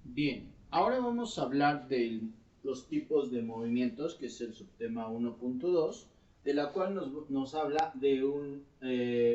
Bien, ahora vamos a hablar de los tipos de movimientos, que es el subtema 1.2, de la cual nos habla de un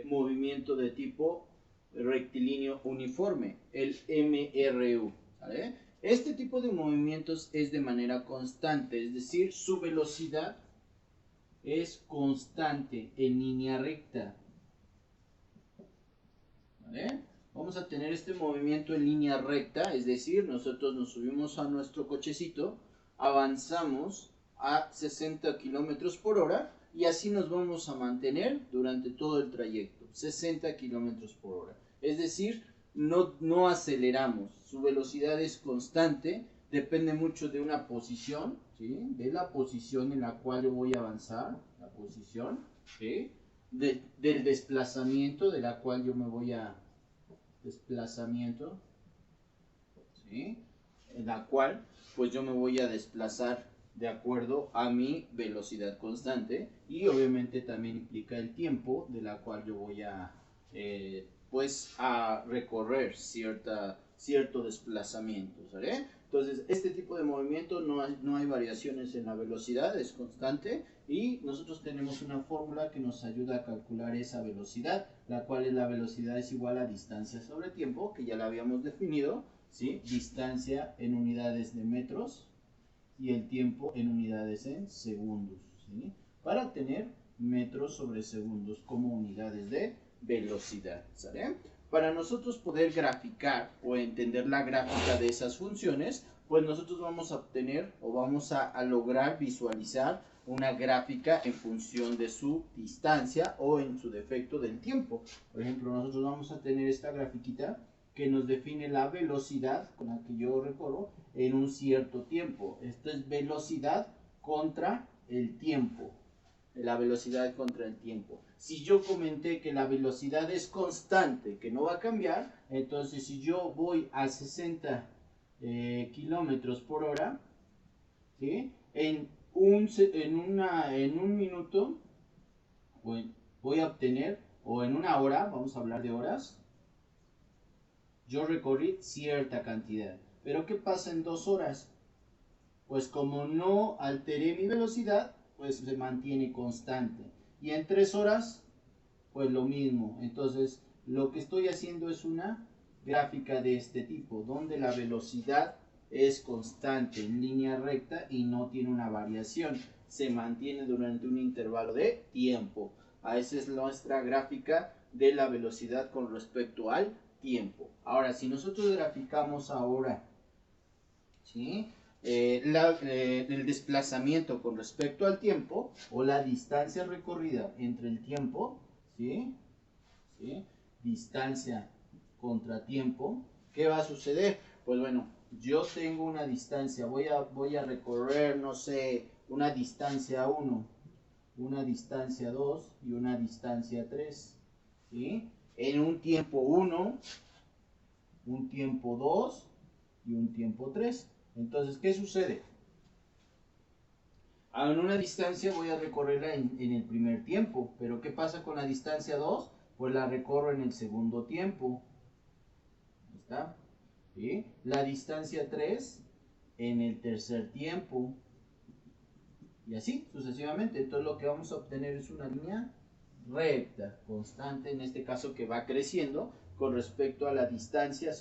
movimiento de tipo rectilíneo uniforme, el MRU. ¿Vale? Este tipo de movimientos es de manera constante, es decir, su velocidad es constante en línea recta. ¿Vale? Vamos a tener este movimiento en línea recta, es decir, nosotros nos subimos a nuestro cochecito, avanzamos a 60 kilómetros por hora y así nos vamos a mantener durante todo el trayecto, 60 kilómetros por hora. Es decir, no aceleramos, su velocidad es constante, depende mucho de una posición, ¿sí? De la posición en la cual yo voy a avanzar, la posición, ¿sí? Del desplazamiento de la cual yo me voy a desplazamiento, ¿sí? En la cual pues yo me voy a desplazar de acuerdo a mi velocidad constante y obviamente también implica el tiempo de la cual yo voy a pues a recorrer cierto desplazamiento, ¿vale? Entonces este tipo de movimiento no hay variaciones en la velocidad, es constante y nosotros tenemos una fórmula que nos ayuda a calcular esa velocidad, la cual es la velocidad es igual a distancia sobre tiempo, que ya la habíamos definido, ¿sí? Distancia en unidades de metros y el tiempo en unidades en segundos, ¿sí? Para obtener metros sobre segundos como unidades de velocidad, ¿sale? Para nosotros poder graficar o entender la gráfica de esas funciones, pues nosotros vamos a obtener o vamos a lograr visualizar una gráfica en función de su distancia o en su defecto del tiempo. Por ejemplo, nosotros vamos a tener esta grafiquita que nos define la velocidad con la que yo recorro en un cierto tiempo. Esto es velocidad contra el tiempo. La velocidad contra el tiempo. Si yo comenté que la velocidad es constante, que no va a cambiar, entonces si yo voy a 60 kilómetros por hora, ¿sí? en un minuto voy a obtener, o en una hora, vamos a hablar de horas, yo recorrí cierta cantidad. Pero ¿qué pasa en 2 horas? Pues como no alteré mi velocidad, pues se mantiene constante. Y en 3 horas, pues lo mismo. Entonces, lo que estoy haciendo es una gráfica de este tipo, donde la velocidad es constante en línea recta y no tiene una variación. Se mantiene durante un intervalo de tiempo. Esa es nuestra gráfica de la velocidad con respecto al tiempo. Ahora, si nosotros graficamos ahora, ¿sí? El desplazamiento con respecto al tiempo o la distancia recorrida entre el tiempo, ¿sí? ¿Sí? Distancia contra tiempo, ¿qué va a suceder? Pues bueno, yo tengo una distancia, voy a recorrer, no sé, una distancia 1, una distancia 2 y una distancia 3, ¿sí? En un tiempo 1, un tiempo 2 y un tiempo 3. Entonces, ¿qué sucede? En una distancia voy a recorrerla en el primer tiempo, pero ¿qué pasa con la distancia 2? Pues la recorro en el segundo tiempo. Ahí está. ¿Sí? La distancia 3 en el tercer tiempo. Y así sucesivamente. Entonces lo que vamos a obtener es una línea recta, constante, en este caso que va creciendo con respecto a la distancia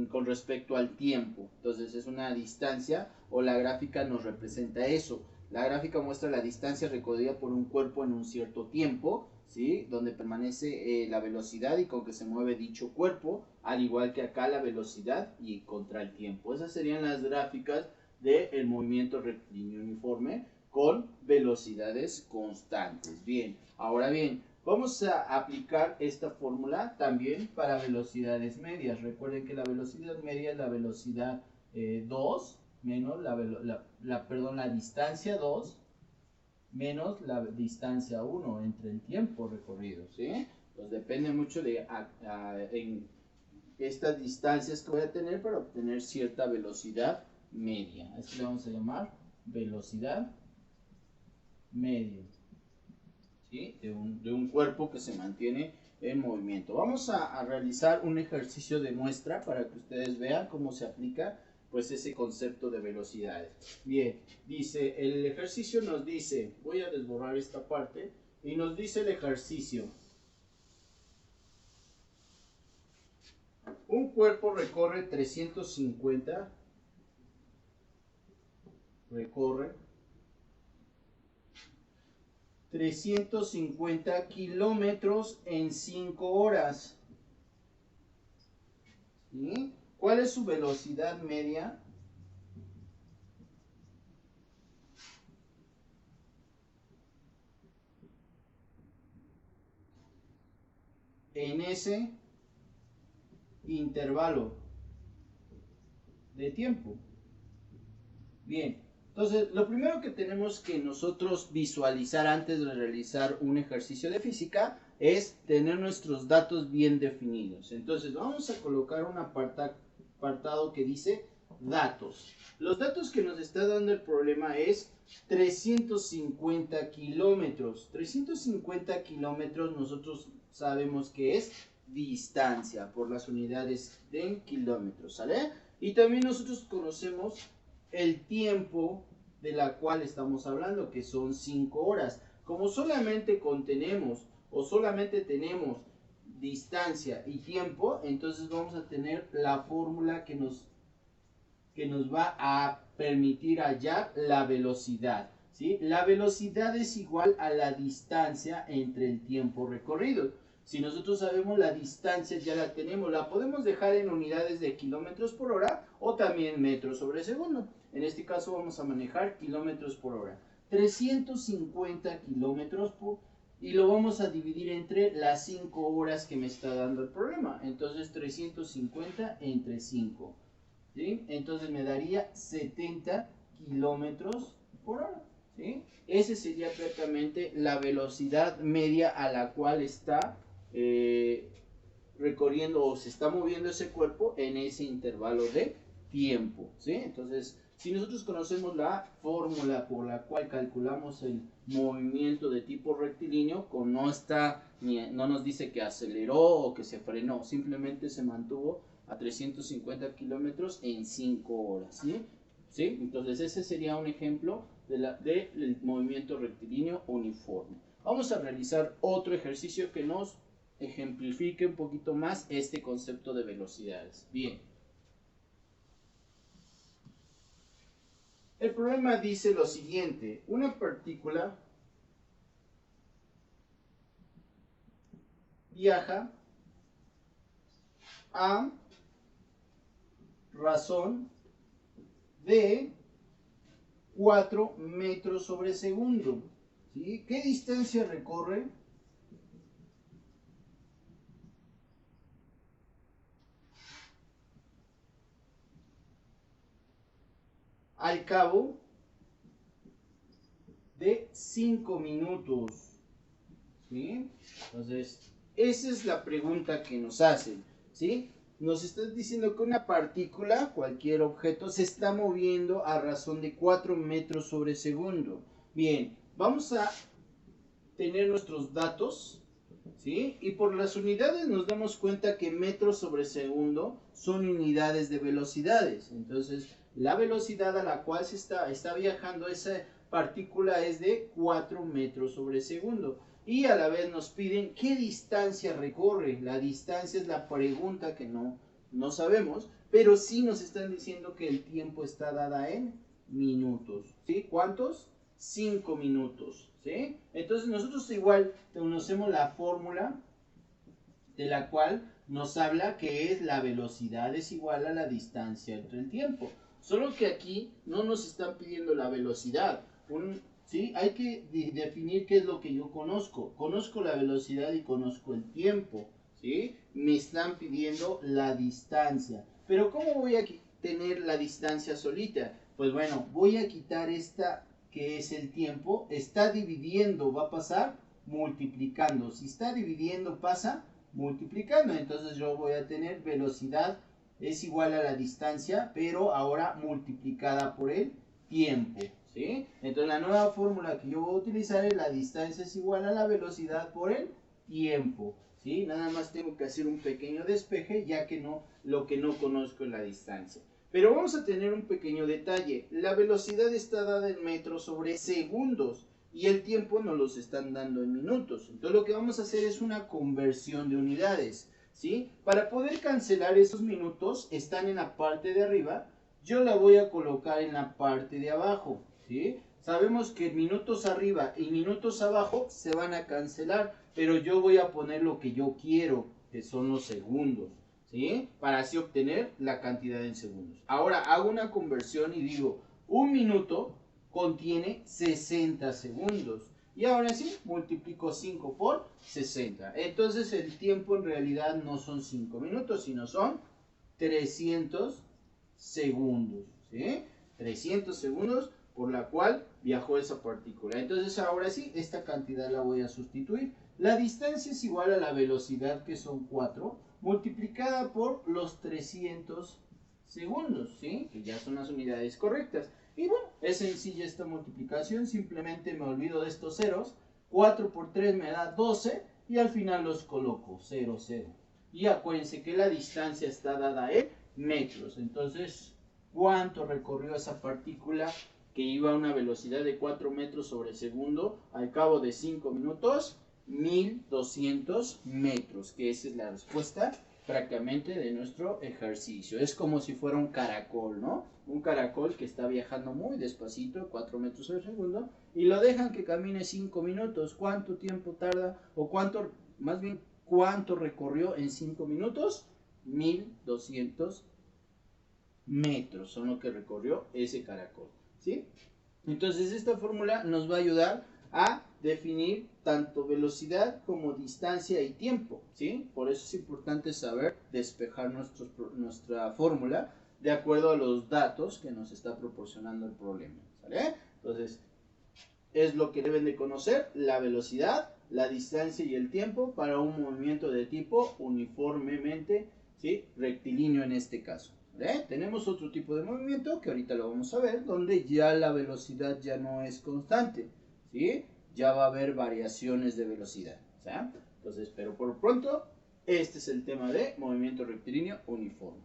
con respecto al tiempo. Entonces es una distancia o la gráfica nos representa eso. La gráfica muestra la distancia recorrida por un cuerpo en un cierto tiempo, ¿sí? Donde permanece la velocidad y con que se mueve dicho cuerpo, al igual que acá la velocidad y contra el tiempo. Esas serían las gráficas del movimiento rectilíneo uniforme con velocidades constantes. Bien, ahora bien, vamos a aplicar esta fórmula también para velocidades medias. Recuerden que la velocidad media es la velocidad 2 menos la distancia 2 menos la distancia 1 entre el tiempo recorrido, ¿sí? Pues depende mucho de en estas distancias que voy a tener para obtener cierta velocidad media. A esto le vamos a llamar velocidad media, ¿sí? De un cuerpo que se mantiene en movimiento. Vamos a realizar un ejercicio de muestra para que ustedes vean cómo se aplica pues ese concepto de velocidades. Bien, dice, el ejercicio nos dice, voy a desborrar esta parte, y nos dice el ejercicio. Un cuerpo recorre 350 kilómetros en 5 horas. ¿Sí? ¿Cuál es su velocidad media? En ese intervalo de tiempo. Bien, entonces lo primero que tenemos que nosotros visualizar antes de realizar un ejercicio de física es tener nuestros datos bien definidos. Entonces vamos a colocar un apartado que dice datos. Los datos que nos está dando el problema es 350 kilómetros. 350 kilómetros nosotros sabemos que es distancia por las unidades de kilómetros, ¿sale? Y también nosotros conocemos el tiempo de la cual estamos hablando, que son 5 horas. Como solamente contenemos o solamente tenemos distancia y tiempo, entonces vamos a tener la fórmula que nos va a permitir hallar la velocidad. ¿Sí? La velocidad es igual a la distancia entre el tiempo recorrido. Si nosotros sabemos la distancia, ya la tenemos, la podemos dejar en unidades de kilómetros por hora o también metros sobre segundo. En este caso vamos a manejar kilómetros por hora. 350 kilómetros por y lo vamos a dividir entre las 5 horas que me está dando el problema. Entonces 350 entre 5. ¿Sí? Entonces me daría 70 kilómetros por hora. ¿Sí? Esa sería prácticamente la velocidad media a la cual está recorriendo o se está moviendo ese cuerpo en ese intervalo de tiempo. ¿Sí? Entonces, si nosotros conocemos la fórmula por la cual calculamos el movimiento de tipo rectilíneo, no nos dice que aceleró o que se frenó, simplemente se mantuvo a 350 kilómetros en 5 horas. ¿Sí? ¿Sí? Entonces ese sería un ejemplo del movimiento rectilíneo uniforme. Vamos a realizar otro ejercicio que nos ejemplifique un poquito más este concepto de velocidades. Bien. El problema dice lo siguiente: una partícula viaja a razón de 4 metros sobre segundo. ¿Sí? ¿Qué distancia recorre? Al cabo de 5 minutos. ¿Sí? Entonces, esa es la pregunta que nos hacen. ¿Sí? Nos están diciendo que una partícula, cualquier objeto, se está moviendo a razón de 4 metros sobre segundo. Bien, vamos a tener nuestros datos, ¿sí? Y por las unidades nos damos cuenta que metros sobre segundo son unidades de velocidades. Entonces, la velocidad a la cual se está viajando esa partícula es de 4 metros sobre segundo. Y a la vez nos piden qué distancia recorre. La distancia es la pregunta que no sabemos, pero sí nos están diciendo que el tiempo está dada en minutos. ¿Sí? ¿Cuántos? 5 minutos. ¿Sí? Entonces nosotros igual conocemos la fórmula de la cual nos habla que es la velocidad es igual a la distancia entre el tiempo. Solo que aquí no nos están pidiendo la velocidad. ¿Sí? Hay que definir qué es lo que yo conozco. Conozco la velocidad y conozco el tiempo. ¿Sí? Me están pidiendo la distancia. Pero ¿cómo voy a tener la distancia solita? Pues bueno, voy a quitar esta que es el tiempo. Está dividiendo, va a pasar multiplicando. Si está dividiendo, pasa multiplicando. Entonces yo voy a tener velocidad es igual a la distancia, pero ahora multiplicada por el tiempo. ¿Sí? Entonces la nueva fórmula que yo voy a utilizar es la distancia es igual a la velocidad por el tiempo. ¿sí? Nada más tengo que hacer un pequeño despeje, ya que lo que no conozco es la distancia. Pero vamos a tener un pequeño detalle. La velocidad está dada en metros sobre segundos y el tiempo nos los están dando en minutos. Entonces lo que vamos a hacer es una conversión de unidades, ¿sí? Para poder cancelar esos minutos, están en la parte de arriba, yo la voy a colocar en la parte de abajo, ¿sí? Sabemos que minutos arriba y minutos abajo se van a cancelar, pero yo voy a poner lo que yo quiero, que son los segundos, ¿sí? Para así obtener la cantidad en segundos. Ahora hago una conversión y digo, un minuto contiene 60 segundos. Y ahora sí, multiplico 5 por 60. Entonces el tiempo en realidad no son 5 minutos, sino son 300 segundos. ¿Sí? 300 segundos por la cual viajó esa partícula. Entonces ahora sí, esta cantidad la voy a sustituir. La distancia es igual a la velocidad, que son 4, multiplicada por los 300 segundos, ¿sí? Que ya son las unidades correctas. Y bueno, es sencilla esta multiplicación, simplemente me olvido de estos ceros. 4 por 3 me da 12 y al final los coloco 0, 0. Y acuérdense que la distancia está dada en metros. Entonces, ¿cuánto recorrió esa partícula que iba a una velocidad de 4 metros sobre segundo al cabo de 5 minutos? 1200 metros, que esa es la respuesta prácticamente de nuestro ejercicio. Es como si fuera un caracol, ¿no? Un caracol que está viajando muy despacito, 4 metros por segundo, y lo dejan que camine 5 minutos. ¿Cuánto tiempo tarda? O cuánto, más bien, ¿cuánto recorrió en 5 minutos? 1200 metros son lo que recorrió ese caracol, ¿sí? Entonces esta fórmula nos va a ayudar a definir tanto velocidad como distancia y tiempo, ¿sí? Por eso es importante saber despejar nuestra fórmula de acuerdo a los datos que nos está proporcionando el problema, ¿sale? Entonces, es lo que deben de conocer: la velocidad, la distancia y el tiempo para un movimiento de tipo uniformemente, ¿sí? Rectilíneo en este caso. ¿Vale? Tenemos otro tipo de movimiento que ahorita lo vamos a ver, donde ya la velocidad ya no es constante, ¿sí? Ya va a haber variaciones de velocidad, ¿sí? Entonces, pero por pronto, este es el tema de movimiento rectilíneo uniforme.